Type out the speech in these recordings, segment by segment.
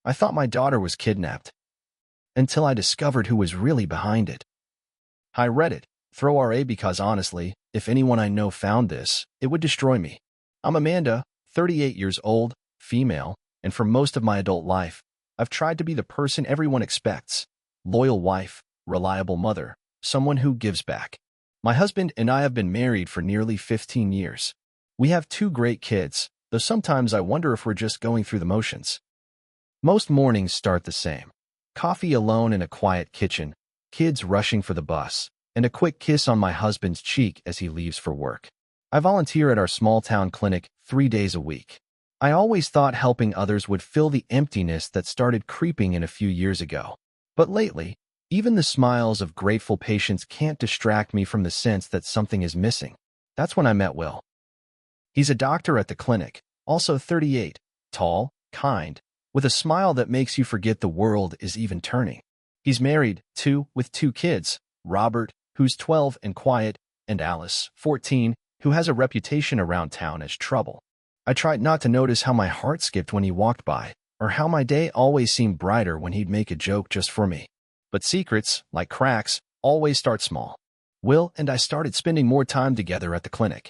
I thought my daughter was kidnapped, until I discovered who was really behind it. Hi Reddit, throw RA because honestly, if anyone I know found this, it would destroy me. I'm Amanda, 38 years old, female, and for most of my adult life, I've tried to be the person everyone expects. Loyal wife, reliable mother, someone who gives back. My husband and I have been married for nearly 15 years. We have 2 great kids, though sometimes I wonder if we're just going through the motions. Most mornings start the same. Coffee alone in a quiet kitchen, kids rushing for the bus, and a quick kiss on my husband's cheek as he leaves for work. I volunteer at our small-town clinic 3 days a week. I always thought helping others would fill the emptiness that started creeping in a few years ago. But lately, even the smiles of grateful patients can't distract me from the sense that something is missing. That's when I met Will. He's a doctor at the clinic, also 38, tall, kind, with a smile that makes you forget the world is even turning. He's married, too, with 2 kids, Robert, who's 12 and quiet, and Alice, 14, who has a reputation around town as trouble. I tried not to notice how my heart skipped when he walked by, or how my day always seemed brighter when he'd make a joke just for me. But secrets, like cracks, always start small. Will and I started spending more time together at the clinic.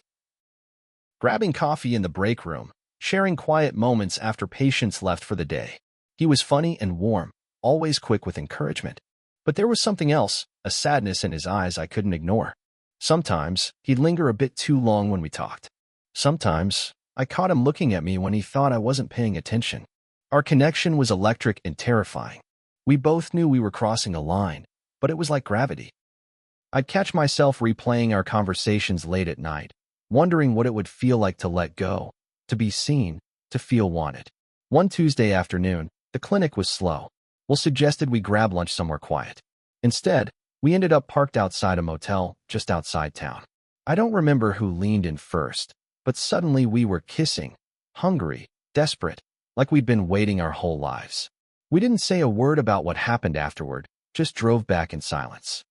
Grabbing coffee in the break room, sharing quiet moments after patients left for the day. He was funny and warm, always quick with encouragement. But there was something else, a sadness in his eyes I couldn't ignore. Sometimes, he'd linger a bit too long when we talked. Sometimes, I caught him looking at me when he thought I wasn't paying attention. Our connection was electric and terrifying. We both knew we were crossing a line, but it was like gravity. I'd catch myself replaying our conversations late at night, wondering what it would feel like to let go, to be seen, to feel wanted. One Tuesday afternoon, the clinic was slow. Will suggested we grab lunch somewhere quiet. Instead, we ended up parked outside a motel just outside town. I don't remember who leaned in first, but suddenly we were kissing, hungry, desperate, like we'd been waiting our whole lives. We didn't say a word about what happened afterward, just drove back in silence.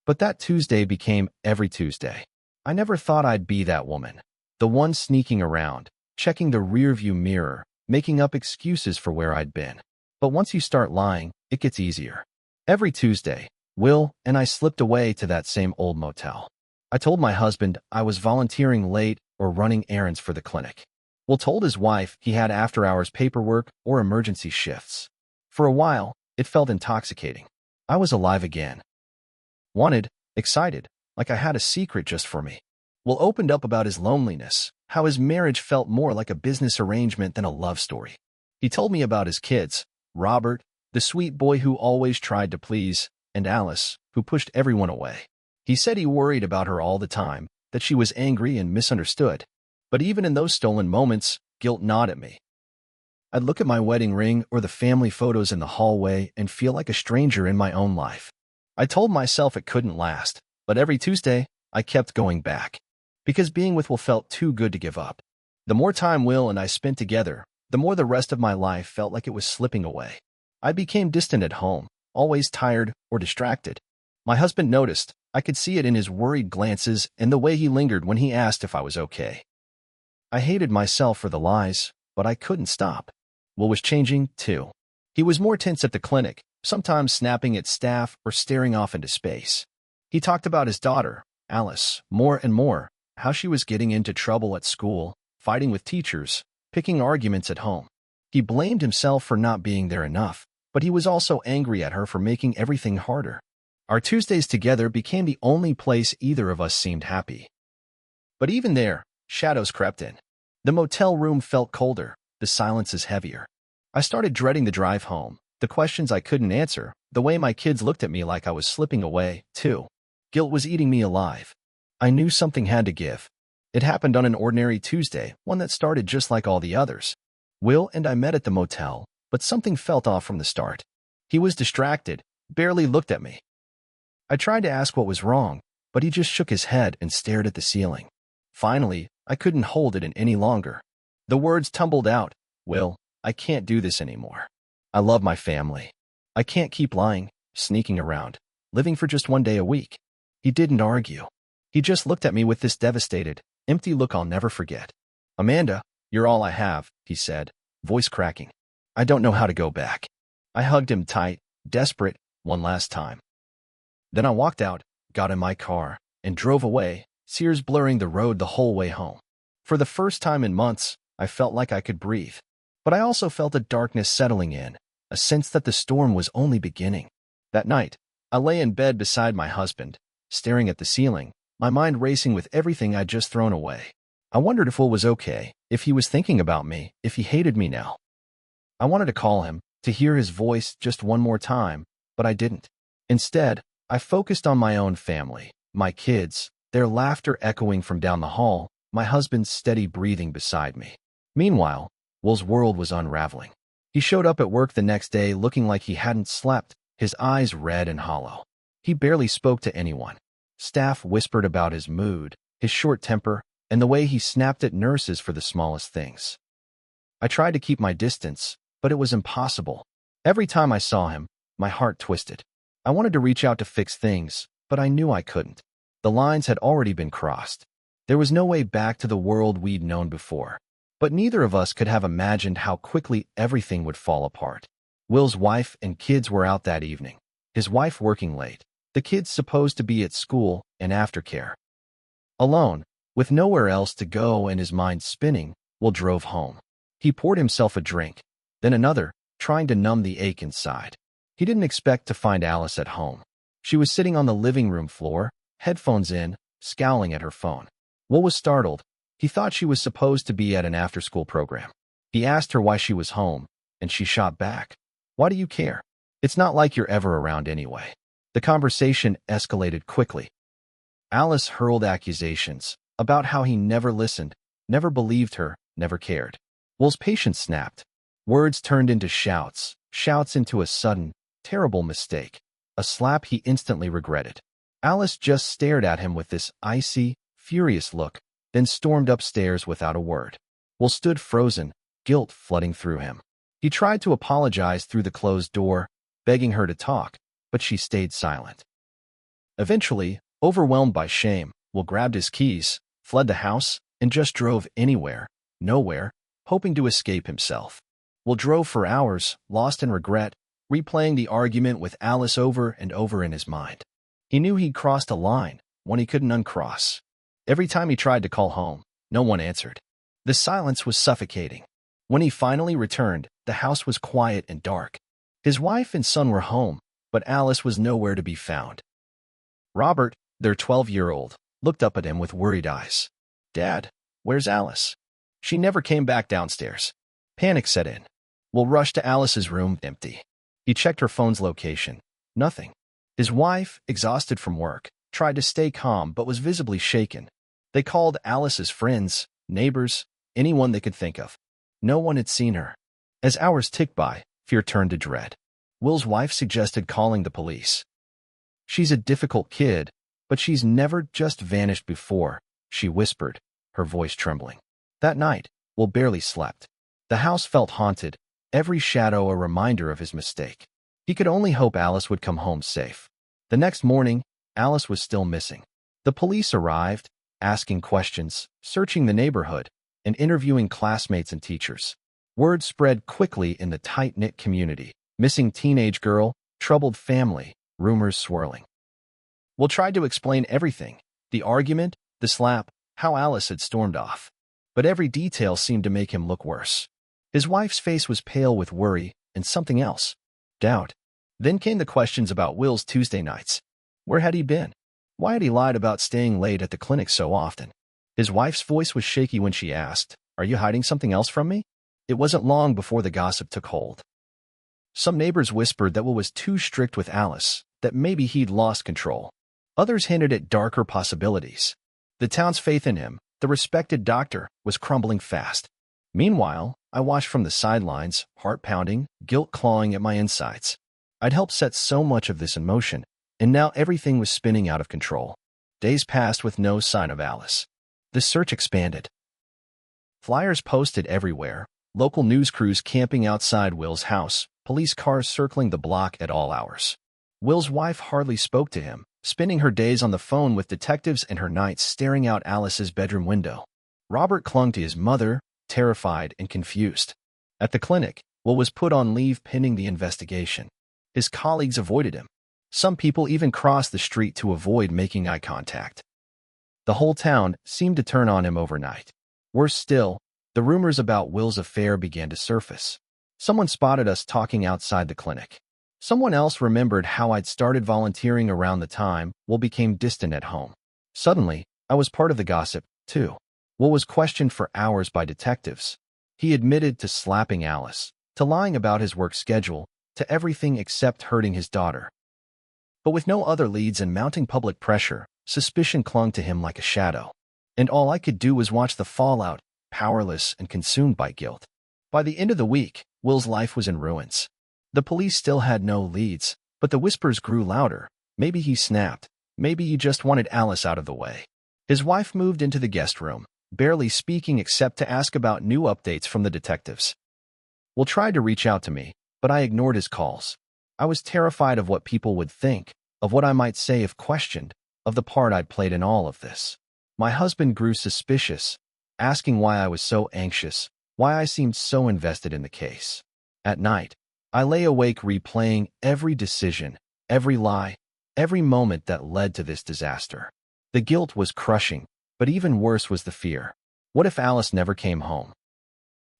But that Tuesday became every Tuesday. I never thought I'd be that woman, the one sneaking around, checking the rearview mirror, making up excuses for where I'd been. But once you start lying, it gets easier. Every Tuesday, Will and I slipped away to that same old motel. I told my husband I was volunteering late or running errands for the clinic. Will told his wife he had after-hours paperwork or emergency shifts. For a while, it felt intoxicating. I was alive again. Wanted, excited, like I had a secret just for me. Will opened up about his loneliness, how his marriage felt more like a business arrangement than a love story. He told me about his kids, Robert, the sweet boy who always tried to please, and Alice, who pushed everyone away. He said he worried about her all the time, that she was angry and misunderstood. But even in those stolen moments, guilt gnawed at me. I'd look at my wedding ring or the family photos in the hallway and feel like a stranger in my own life. I told myself it couldn't last, but every Tuesday, I kept going back. Because being with Will felt too good to give up. The more time Will and I spent together, the more the rest of my life felt like it was slipping away. I became distant at home, always tired or distracted. My husband noticed. I could see it in his worried glances and the way he lingered when he asked if I was okay. I hated myself for the lies, but I couldn't stop. Will was changing, too. He was more tense at the clinic, sometimes snapping at staff or staring off into space. He talked about his daughter, Alice, more and more, how she was getting into trouble at school, fighting with teachers, picking arguments at home. He blamed himself for not being there enough, but he was also angry at her for making everything harder. Our Tuesdays together became the only place either of us seemed happy. But even there, shadows crept in. The motel room felt colder, the silences heavier. I started dreading the drive home, the questions I couldn't answer, the way my kids looked at me like I was slipping away, too. Guilt was eating me alive. I knew something had to give. It happened on an ordinary Tuesday, one that started just like all the others. Will and I met at the motel, but something felt off from the start. He was distracted, barely looked at me. I tried to ask what was wrong, but he just shook his head and stared at the ceiling. Finally, I couldn't hold it in any longer. The words tumbled out. Will, I can't do this anymore. I love my family. I can't keep lying, sneaking around, living for just one day a week. He didn't argue. He just looked at me with this devastated, empty look I'll never forget. Amanda, you're all I have, he said, voice cracking. I don't know how to go back. I hugged him tight, desperate, one last time. Then I walked out, got in my car, and drove away, tears blurring the road the whole way home. For the first time in months, I felt like I could breathe. But I also felt a darkness settling in, a sense that the storm was only beginning. That night, I lay in bed beside my husband, staring at the ceiling, my mind racing with everything I'd just thrown away. I wondered if Will was okay, if he was thinking about me, if he hated me now. I wanted to call him, to hear his voice just one more time, but I didn't. Instead, I focused on my own family, my kids, their laughter echoing from down the hall, my husband's steady breathing beside me. Meanwhile, Will's world was unraveling. He showed up at work the next day looking like he hadn't slept, his eyes red and hollow. He barely spoke to anyone. Staff whispered about his mood, his short temper, and the way he snapped at nurses for the smallest things. I tried to keep my distance, but it was impossible. Every time I saw him, my heart twisted. I wanted to reach out to fix things, but I knew I couldn't. The lines had already been crossed. There was no way back to the world we'd known before. But neither of us could have imagined how quickly everything would fall apart. Will's wife and kids were out that evening, his wife working late, the kids supposed to be at school and aftercare. Alone, with nowhere else to go and his mind spinning, Will drove home. He poured himself a drink, then another, trying to numb the ache inside. He didn't expect to find Alice at home. She was sitting on the living room floor, headphones in, scowling at her phone. Will was startled. He thought she was supposed to be at an after-school program. He asked her why she was home, and she shot back. Why do you care? It's not like you're ever around anyway. The conversation escalated quickly. Alice hurled accusations about how he never listened, never believed her, never cared. Will's patience snapped. Words turned into shouts, shouts into a sudden, terrible mistake, a slap he instantly regretted. Alice just stared at him with this icy, furious look, then stormed upstairs without a word. Will stood frozen, guilt flooding through him. He tried to apologize through the closed door, begging her to talk, but she stayed silent. Eventually, overwhelmed by shame, Will grabbed his keys, fled the house, and just drove anywhere, nowhere, hoping to escape himself. Will drove for hours, lost in regret, replaying the argument with Alice over and over in his mind. He knew he'd crossed a line, one he couldn't uncross. Every time he tried to call home, no one answered. The silence was suffocating. When he finally returned, the house was quiet and dark. His wife and son were home, but Alice was nowhere to be found. Robert, their 12-year-old, looked up at him with worried eyes. "Dad, where's Alice?" "She never came back downstairs." Panic set in. Will rushed to Alice's room, empty. He checked her phone's location. Nothing. His wife, exhausted from work, tried to stay calm but was visibly shaken. They called Alice's friends, neighbors, anyone they could think of. No one had seen her. As hours ticked by, fear turned to dread. Will's wife suggested calling the police. "She's a difficult kid, but she's never just vanished before," she whispered, her voice trembling. That night, Will barely slept. The house felt haunted, every shadow a reminder of his mistake. He could only hope Alice would come home safe. The next morning, Alice was still missing. The police arrived, asking questions, searching the neighborhood, and interviewing classmates and teachers. Word spread quickly in the tight-knit community. Missing teenage girl, troubled family, rumors swirling. Will tried to explain everything, the argument, the slap, how Alice had stormed off. But every detail seemed to make him look worse. His wife's face was pale with worry and something else, doubt. Then came the questions about Will's Tuesday nights. Where had he been? Why had he lied about staying late at the clinic so often? His wife's voice was shaky when she asked, "Are you hiding something else from me?" It wasn't long before the gossip took hold. Some neighbors whispered that Will was too strict with Alice, that maybe he'd lost control. Others hinted at darker possibilities. The town's faith in him, the respected doctor, was crumbling fast. Meanwhile, I watched from the sidelines, heart pounding, guilt clawing at my insides. I'd helped set so much of this in motion, and now everything was spinning out of control. Days passed with no sign of Alice. The search expanded. Flyers posted everywhere, local news crews camping outside Will's house, police cars circling the block at all hours. Will's wife hardly spoke to him, spending her days on the phone with detectives and her nights staring out Alice's bedroom window. Robert clung to his mother, terrified and confused. At the clinic, Will was put on leave pending the investigation. His colleagues avoided him. Some people even crossed the street to avoid making eye contact. The whole town seemed to turn on him overnight. Worse still, the rumors about Will's affair began to surface. Someone spotted us talking outside the clinic. Someone else remembered how I'd started volunteering around the time Will became distant at home. Suddenly, I was part of the gossip, too. Will was questioned for hours by detectives. He admitted to slapping Alice, to lying about his work schedule, to everything except hurting his daughter. But with no other leads and mounting public pressure, suspicion clung to him like a shadow. And all I could do was watch the fallout, powerless and consumed by guilt. By the end of the week, Will's life was in ruins. The police still had no leads, but the whispers grew louder. Maybe he snapped. Maybe he just wanted Alice out of the way. His wife moved into the guest room, barely speaking except to ask about new updates from the detectives. Will tried to reach out to me, but I ignored his calls. I was terrified of what people would think, of what I might say if questioned, of the part I'd played in all of this. My husband grew suspicious, asking why I was so anxious, why I seemed so invested in the case. At night, I lay awake replaying every decision, every lie, every moment that led to this disaster. The guilt was crushing, but even worse was the fear. What if Alice never came home?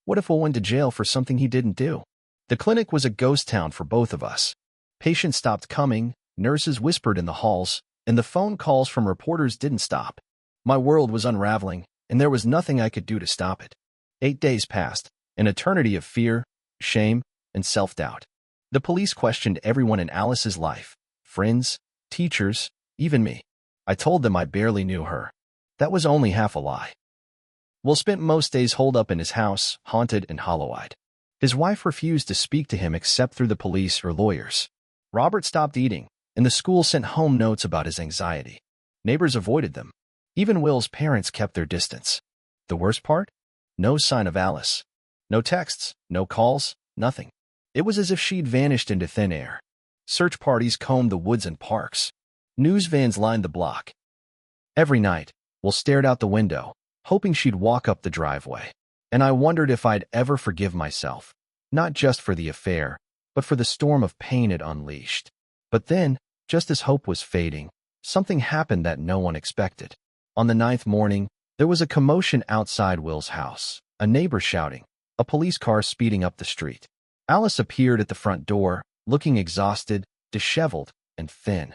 What if Will went to jail for something he didn't do? The clinic was a ghost town for both of us. Patients stopped coming, nurses whispered in the halls, and the phone calls from reporters didn't stop. My world was unraveling, and there was nothing I could do to stop it. 8 days passed, an eternity of fear, shame, and self-doubt. The police questioned everyone in Alice's life, friends, teachers, even me. I told them I barely knew her. That was only half a lie. Will spent most days holed up in his house, haunted and hollow-eyed. His wife refused to speak to him except through the police or lawyers. Robert stopped eating, and the school sent home notes about his anxiety. Neighbors avoided them. Even Will's parents kept their distance. The worst part? No sign of Alice. No texts, no calls, nothing. It was as if she'd vanished into thin air. Search parties combed the woods and parks. News vans lined the block. Every night, Will stared out the window, hoping she'd walk up the driveway. And I wondered if I'd ever forgive myself, not just for the affair, but for the storm of pain it unleashed. But then, just as hope was fading, something happened that no one expected. On the 9th morning, there was a commotion outside Will's house, a neighbor shouting, a police car speeding up the street. Alice appeared at the front door, looking exhausted, disheveled, and thin.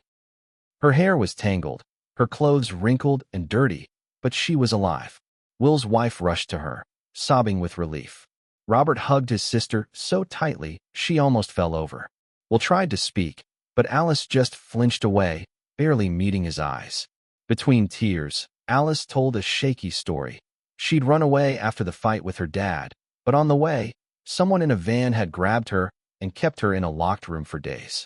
Her hair was tangled, her clothes wrinkled and dirty, but she was alive. Will's wife rushed to her, sobbing with relief. Robert hugged his sister so tightly she almost fell over. Will tried to speak, but Alice just flinched away, barely meeting his eyes. Between tears, Alice told a shaky story. She'd run away after the fight with her dad, but on the way, someone in a van had grabbed her and kept her in a locked room for days.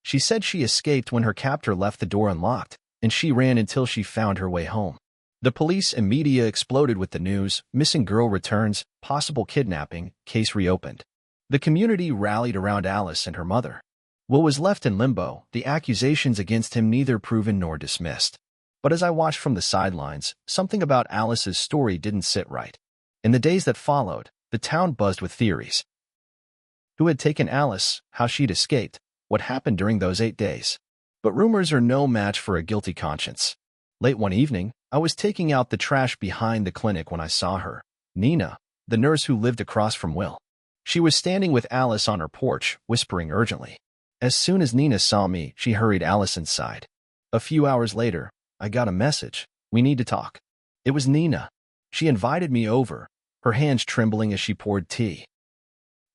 She said she escaped when her captor left the door unlocked, and she ran until she found her way home. The police and media exploded with the news, missing girl returns, possible kidnapping, case reopened. The community rallied around Alice and her mother. Will was left in limbo, the accusations against him neither proven nor dismissed. But as I watched from the sidelines, something about Alice's story didn't sit right. In the days that followed, the town buzzed with theories. Who had taken Alice, how she'd escaped, what happened during those 8 days. But rumors are no match for a guilty conscience. Late one evening, I was taking out the trash behind the clinic when I saw her, Nina, the nurse who lived across from Will. She was standing with Alice on her porch, whispering urgently. As soon as Nina saw me, she hurried Alice inside. A few hours later, I got a message. We need to talk. It was Nina. She invited me over, her hands trembling as she poured tea.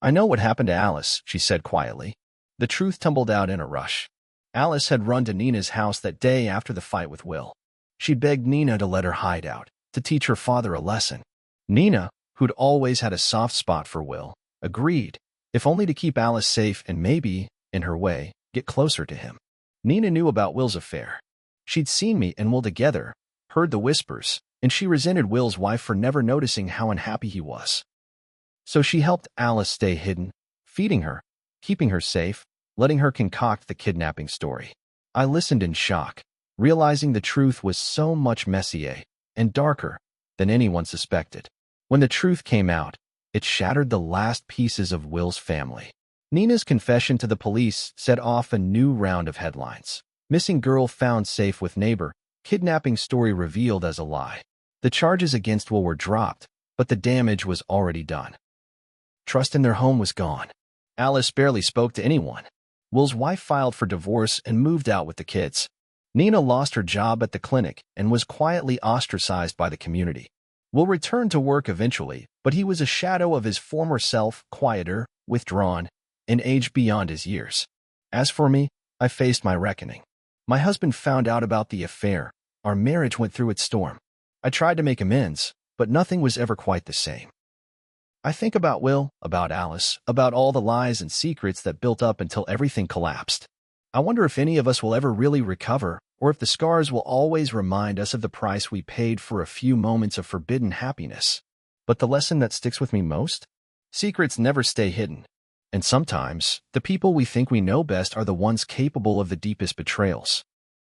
I know what happened to Alice, she said quietly. The truth tumbled out in a rush. Alice had run to Nina's house that day after the fight with Will. She begged Nina to let her hide out, to teach her father a lesson. Nina, who'd always had a soft spot for Will, agreed, if only to keep Alice safe and maybe, in her way, get closer to him. Nina knew about Will's affair. She'd seen me and Will together, heard the whispers, and she resented Will's wife for never noticing how unhappy he was. So she helped Alice stay hidden, feeding her, keeping her safe, letting her concoct the kidnapping story. I listened in shock, realizing the truth was so much messier and darker than anyone suspected. When the truth came out, It shattered the last pieces of Will's family. Nina's confession to the police set off a new round of headlines. Missing girl found safe with neighbor, kidnapping story revealed as a lie. The charges against Will were dropped, but the damage was already done. Trust in their home was gone. Alice barely spoke to anyone. Will's wife filed for divorce and moved out with the kids. Nina lost her job at the clinic and was quietly ostracized by the community. Will returned to work eventually, but he was a shadow of his former self, quieter, withdrawn, and aged beyond his years. As for me, I faced my reckoning. My husband found out about the affair. Our marriage went through its storm. I tried to make amends, but nothing was ever quite the same. I think about Will, about Alice, about all the lies and secrets that built up until everything collapsed. I wonder if any of us will ever really recover, or if the scars will always remind us of the price we paid for a few moments of forbidden happiness. But the lesson that sticks with me most? Secrets never stay hidden. And sometimes, the people we think we know best are the ones capable of the deepest betrayals.